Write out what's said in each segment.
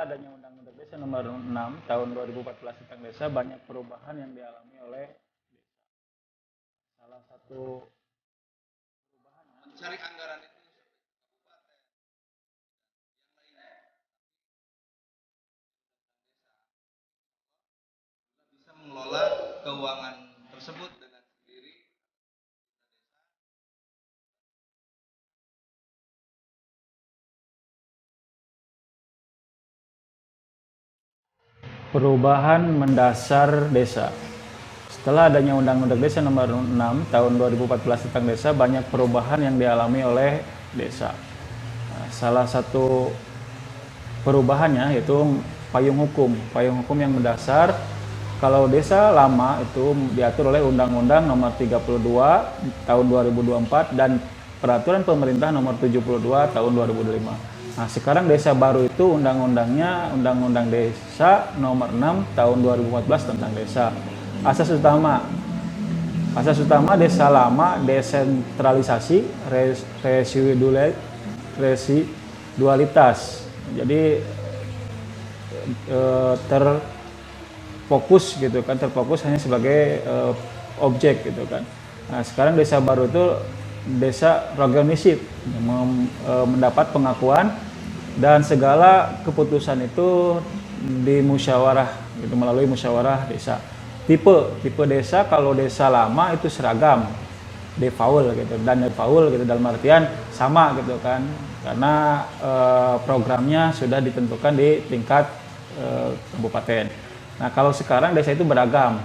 adanya Undang-Undang Desa Nomor 6 Tahun 2014 tentang Desa, banyak perubahan yang dialami oleh salah satu Mencari anggaran itu kabupaten yang lainnya bisa mengelola keuangan tersebut dengan sendiri. perubahan mendasar desa. Setelah adanya Undang-Undang Desa Nomor 6 Tahun 2014 tentang Desa, banyak perubahan yang dialami oleh desa. Salah satu perubahannya yaitu payung hukum yang mendasar. Kalau desa lama itu diatur oleh Undang-Undang Nomor 32 Tahun 2024 dan Peraturan Pemerintah Nomor 72 Tahun 2005. Nah, sekarang desa baru itu undang-undangnya Undang-Undang Desa Nomor 6 Tahun 2014 tentang Desa. Asas utama Asas utama desa lama desentralisasi, residualitas. Jadi terfokus gitu kan, terfokus hanya sebagai objek gitu kan. Nah, sekarang desa baru itu desa regionisip, mendapat pengakuan dan segala keputusan itu dimusyawarah gitu, melalui musyawarah desa. Tipe desa, kalau desa lama itu seragam, default gitu, dan default gitu dalam artian sama gitu kan, karena programnya sudah ditentukan di tingkat kabupaten. Nah, kalau sekarang desa itu beragam,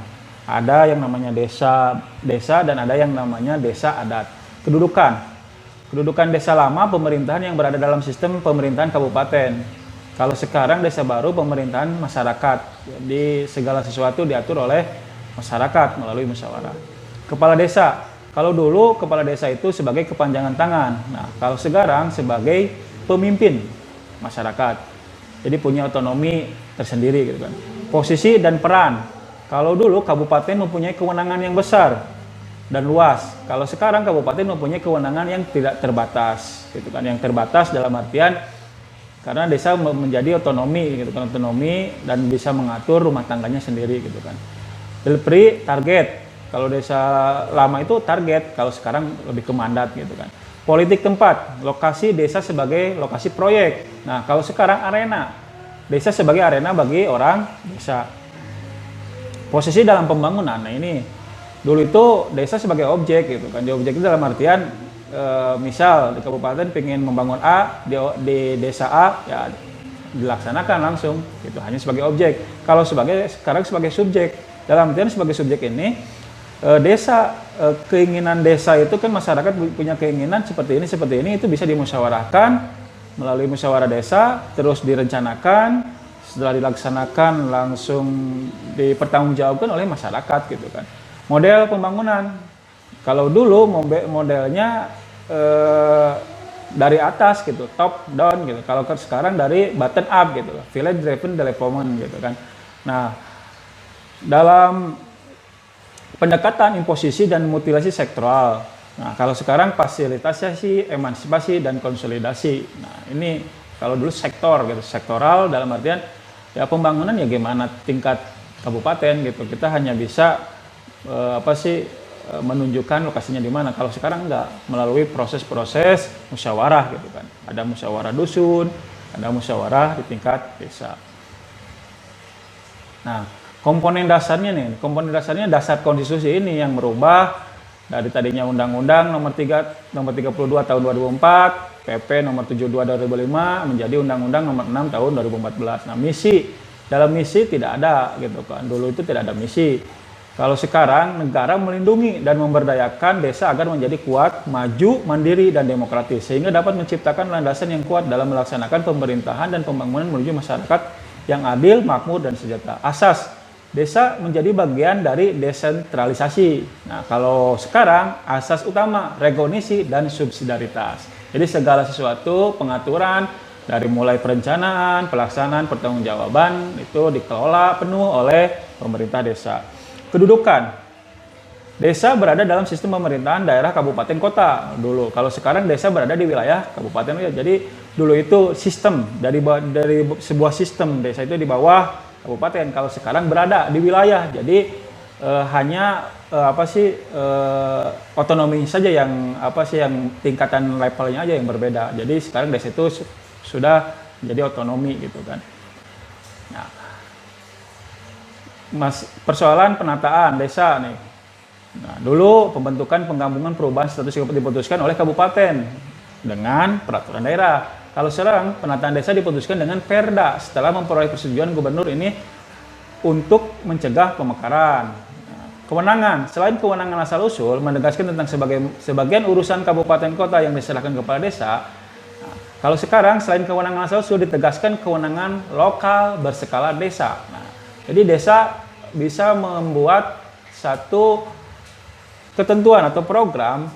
ada yang namanya desa dan ada yang namanya desa adat. Kedudukan desa lama pemerintahan yang berada dalam sistem pemerintahan kabupaten. Kalau sekarang desa baru pemerintahan masyarakat. Jadi segala sesuatu diatur oleh masyarakat melalui musyawarah. Kepala desa. Kalau dulu kepala desa itu sebagai kepanjangan tangan. Nah, kalau sekarang sebagai pemimpin masyarakat. Jadi punya otonomi tersendiri gitu kan. Posisi dan peran. Kalau dulu kabupaten mempunyai kewenangan yang besar dan luas. Kalau sekarang kabupaten mempunyai kewenangan yang tidak terbatas gitu kan. Yang terbatas dalam artian karena desa menjadi otonomi gitu kan, otonomi dan bisa mengatur rumah tangganya sendiri gitu kan. Delivery target, kalau desa lama itu target, kalau sekarang lebih ke mandat gitu kan. Politik tempat, lokasi desa sebagai lokasi proyek. Nah, kalau sekarang arena, desa sebagai arena bagi orang desa. Posisi dalam pembangunan, nah ini dulu itu desa sebagai objek gitu kan. Objek itu dalam artian misal di kabupaten pengen membangun A di desa A, ya dilaksanakan langsung gitu, hanya sebagai objek. Kalau sekarang sebagai subjek, dalam artian sebagai subjek ini keinginan desa itu kan, masyarakat punya keinginan seperti ini itu bisa dimusyawarahkan melalui musyawarah desa, terus direncanakan, setelah dilaksanakan langsung dipertanggungjawabkan oleh masyarakat gitu kan. Model pembangunan, kalau dulu modelnya dari atas gitu, top down gitu. Kalau sekarang dari bottom up gitu, village driven development gitu kan. Nah, dalam pendekatan imposisi dan mutilasi sektoral. Nah, kalau sekarang fasilitasi, emansipasi dan konsolidasi. Nah, ini kalau dulu sektor gitu, sektoral dalam artian ya pembangunan ya gimana tingkat kabupaten gitu. Kita hanya bisa menunjukkan lokasinya di mana. Kalau sekarang enggak, melalui proses-proses musyawarah gitu kan. Ada musyawarah dusun, ada musyawarah di tingkat desa. Nah, komponen dasarnya dasar konstitusi ini yang merubah dari tadinya Undang-Undang nomor 32 tahun 2004, PP nomor 72 tahun 2005 menjadi Undang-Undang nomor 6 tahun 2014. Nah, dalam misi tidak ada gitu kan. Dulu itu tidak ada misi. Kalau sekarang negara melindungi dan memberdayakan desa agar menjadi kuat, maju, mandiri, dan demokratis, sehingga dapat menciptakan landasan yang kuat dalam melaksanakan pemerintahan dan pembangunan menuju masyarakat yang adil, makmur, dan sejahtera. Asas desa menjadi bagian dari desentralisasi. Nah, kalau sekarang asas utama regionisi dan subsidiaritas. Jadi segala sesuatu pengaturan dari mulai perencanaan, pelaksanaan, pertanggungjawaban itu dikelola penuh oleh pemerintah desa. Kedudukan desa berada dalam sistem pemerintahan daerah, kabupaten, kota dulu. Kalau sekarang desa berada di wilayah kabupaten. Jadi dulu itu sistem dari sebuah sistem desa itu di bawah kabupaten. Kalau sekarang berada di wilayah, jadi hanya otonomi saja yang yang tingkatan levelnya aja yang berbeda. Jadi sekarang desa itu sudah jadi otonomi gitu kan. Nah, persoalan penataan desa nih. Nah, dulu pembentukan penggabungan perubahan status diputuskan oleh kabupaten dengan peraturan daerah. Kalau sekarang penataan desa diputuskan dengan Perda setelah memperoleh persetujuan gubernur ini untuk mencegah pemekaran. Nah, kewenangan, selain kewenangan asal usul menegaskan tentang sebagian urusan kabupaten kota yang diserahkan kepada desa. Nah, kalau sekarang selain kewenangan asal usul ditegaskan kewenangan lokal berskala desa. Nah, jadi desa bisa membuat satu ketentuan atau program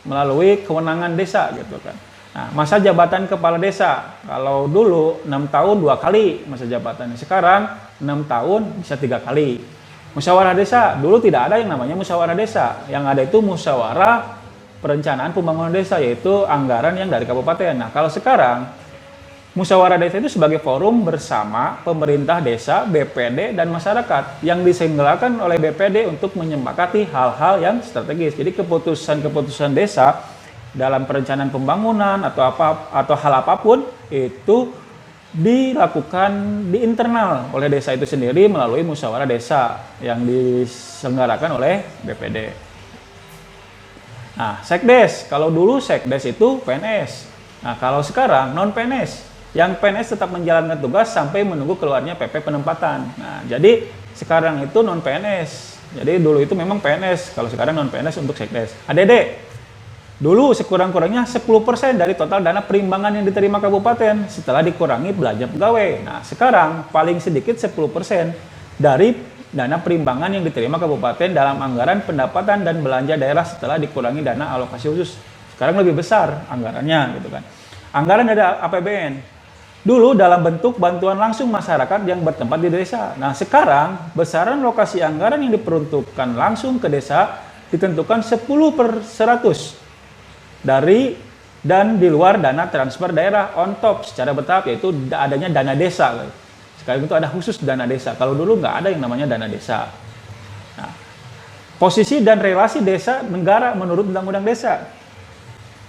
melalui kewenangan desa gitu kan. Nah, masa jabatan kepala desa, kalau dulu 6 tahun 2 kali masa jabatannya, sekarang 6 tahun bisa 3 kali. Musyawarah desa, dulu tidak ada yang namanya musyawarah desa. Yang ada itu musyawarah perencanaan pembangunan desa, yaitu anggaran yang dari kabupaten. Nah, kalau sekarang musyawarah desa itu sebagai forum bersama pemerintah desa, BPD, dan masyarakat yang diselenggarakan oleh BPD untuk menyepakati hal-hal yang strategis. Jadi keputusan-keputusan desa dalam perencanaan pembangunan atau hal apapun itu dilakukan di internal oleh desa itu sendiri melalui musyawarah desa yang diselenggarakan oleh BPD. Nah, Sekdes, kalau dulu Sekdes itu PNS. Nah, kalau sekarang non PNS. Yang PNS tetap menjalankan tugas sampai menunggu keluarnya PP penempatan. Nah, jadi sekarang itu non PNS. Jadi dulu itu memang PNS, kalau sekarang non PNS untuk Sekdes. ADD. Dulu sekurang-kurangnya 10% dari total dana perimbangan yang diterima kabupaten setelah dikurangi belanja pegawai. Nah, sekarang paling sedikit 10% dari dana perimbangan yang diterima kabupaten dalam anggaran pendapatan dan belanja daerah setelah dikurangi dana alokasi khusus. Sekarang lebih besar anggarannya gitu kan. Anggaran dari APBN. Dulu dalam bentuk bantuan langsung masyarakat yang bertempat di desa. Nah, sekarang besaran lokasi anggaran yang diperuntukkan langsung ke desa ditentukan 10/100 dari dan di luar dana transfer daerah on top secara bertahap, yaitu adanya dana desa. Sekarang itu ada khusus dana desa. Kalau dulu nggak ada yang namanya dana desa. Nah, posisi dan relasi desa negara menurut Undang-Undang Desa.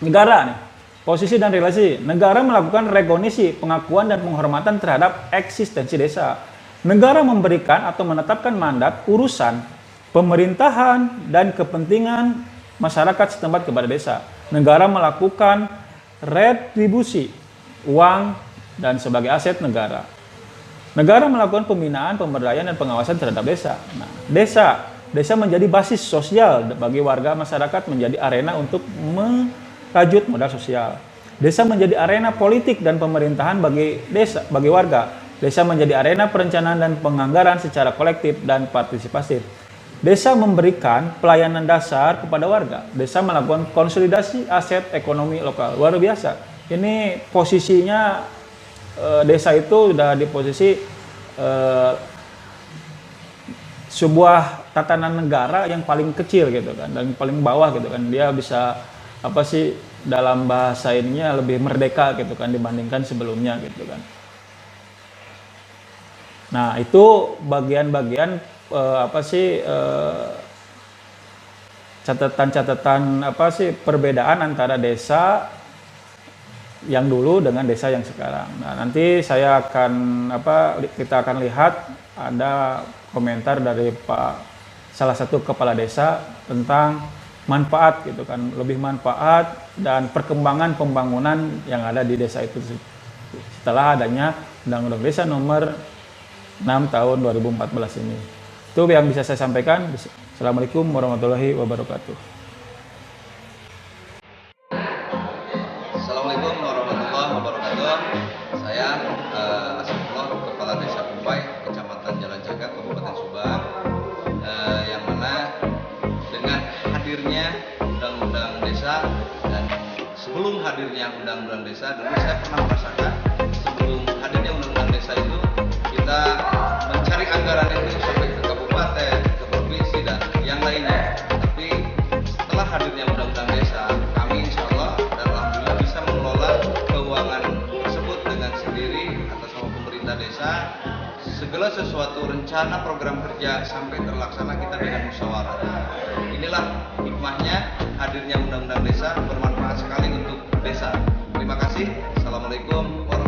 Negara nih. Posisi dan relasi. Negara melakukan rekognisi, pengakuan dan penghormatan terhadap eksistensi desa. Negara memberikan atau menetapkan mandat, urusan, pemerintahan, dan kepentingan masyarakat setempat kepada desa. Negara melakukan retribusi, uang, dan sebagai aset negara. Negara melakukan pembinaan, pemberdayaan, dan pengawasan terhadap desa. Nah, desa menjadi basis sosial bagi warga masyarakat, menjadi arena untuk merajut modal sosial. Desa menjadi arena politik dan pemerintahan bagi warga. Desa menjadi arena perencanaan dan penganggaran secara kolektif dan partisipatif. Desa memberikan pelayanan dasar kepada warga. Desa melakukan konsolidasi aset ekonomi lokal. Luar biasa. Ini posisinya desa itu sudah di posisi sebuah tatanan negara yang paling kecil gitu kan, dan paling bawah gitu kan. Dia bisa dalam bahasa ininya lebih merdeka gitu kan dibandingkan sebelumnya gitu kan. Nah, itu bagian-bagian catatan-catatan perbedaan antara desa yang dulu dengan desa yang sekarang. Nah, nanti kita akan lihat ada komentar dari salah satu kepala desa tentang manfaat gitu kan, lebih manfaat dan perkembangan pembangunan yang ada di desa itu setelah adanya Undang-Undang Desa nomor 6 tahun 2014 ini. Itu yang bisa saya sampaikan. Assalamualaikum warahmatullahi wabarakatuh. Assalamualaikum warahmatullahi wabarakatuh. Saya Asifullah, Kepala Desa Kumpai, Kecamatan Jalan Cagak, Kabupaten Subang. Yang mana dengan hadirnya Undang-Undang Desa, dan sebelum hadirnya Undang-Undang Desa, dulu saya pernah merasakan sebelum hadirnya Undang-Undang Desa itu kita mencari anggaran itu sampai ke kabupaten, ke provinsi, dan yang lainnya. Tapi setelah hadirnya Undang-Undang Desa, kami insya Allah dan alhamdulillah bisa mengelola keuangan segala sesuatu rencana program kerja sampai terlaksana kita dengan musyawarah. Inilah hikmahnya hadirnya undang-undang desa, bermanfaat sekali untuk desa. Terima kasih. Assalamualaikum warahmatullahi wabarakatuh.